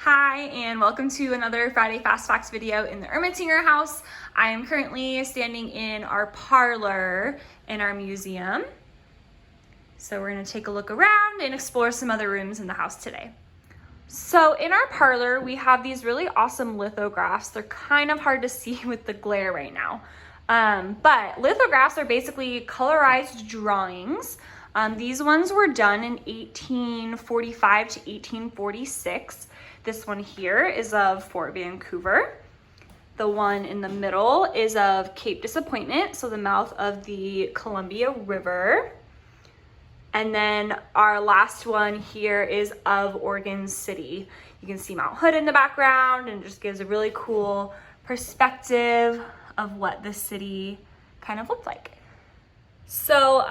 Hi, and welcome to another Friday Fast Facts video in the Ermitinger house. I am currently standing in our parlor in our museum. So we're gonna take a look around and explore some other rooms in the house today. So in our parlor, we have these really awesome lithographs. They're kind of hard to see with the glare right now. But lithographs are basically colorized drawings. These ones were done in 1845 to 1846. This one here is of Fort Vancouver. The one in the middle is of Cape Disappointment, so the mouth of the Columbia River. And then our last one here is of Oregon City. You can see Mount Hood in the background, and it just gives a really cool perspective of what the city kind of looked like. So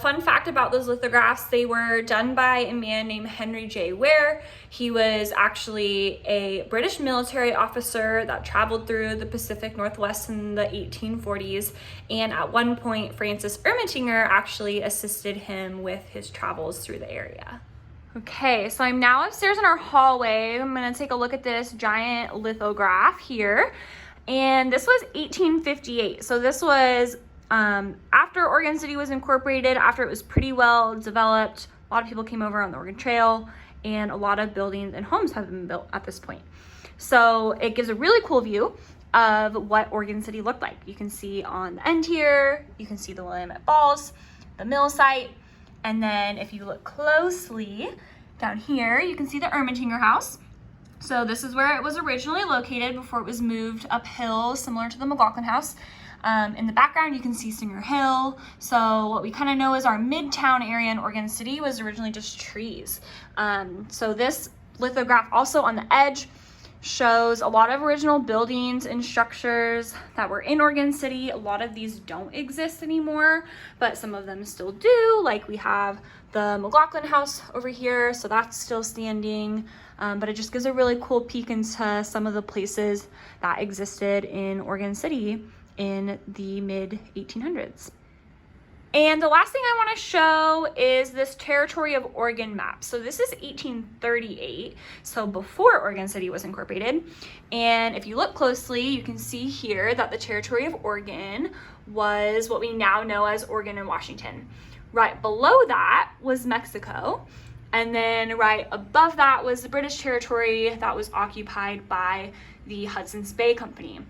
fun fact about those lithographs, they were done by a man named Henry J Ware. He was actually a British military officer that traveled through the Pacific Northwest in the 1840s. And at one point, Francis Ermitinger actually assisted him with his travels through the area. Okay, so I'm now upstairs in our hallway. I'm gonna take a look at this giant lithograph here. And this was 1858. So this was after Oregon City was incorporated, after it was pretty well developed. A lot of people came over on the Oregon Trail, and a lot of buildings and homes have been built at this point. So it gives a really cool view of what Oregon City looked like. You can see on the end here, you can see the Willamette Falls, the mill site, and then if you look closely down here, you can see the Ermitinger house. So this is where it was originally located before it was moved uphill, similar to the McLaughlin house. In the background, you can see Singer Hill. So what we kind of know is our midtown area in Oregon City was originally just trees. So this lithograph also on the edge shows a lot of original buildings and structures that were in Oregon City. A lot of these don't exist anymore, but some of them still do. Like we have the McLaughlin house over here, so that's still standing. But it just gives a really cool peek into some of the places that existed in Oregon City in the mid 1800s. And the last thing I want to show is this Territory of Oregon map. So this is 1838, so before Oregon City was incorporated. And if you look closely, you can see here that the Territory of Oregon was what we now know as Oregon and Washington. Right below that was Mexico. And then right above that was the British territory that was occupied by the Hudson's Bay Company.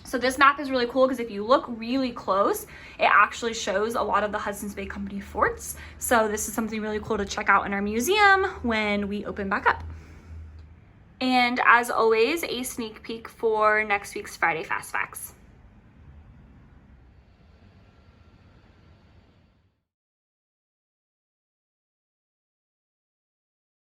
So this map is really cool because if you look really close, it actually shows a lot of the Hudson's Bay Company forts. So this is something really cool to check out in our museum when we open back up. And as always, a sneak peek for next week's Friday Fast Facts.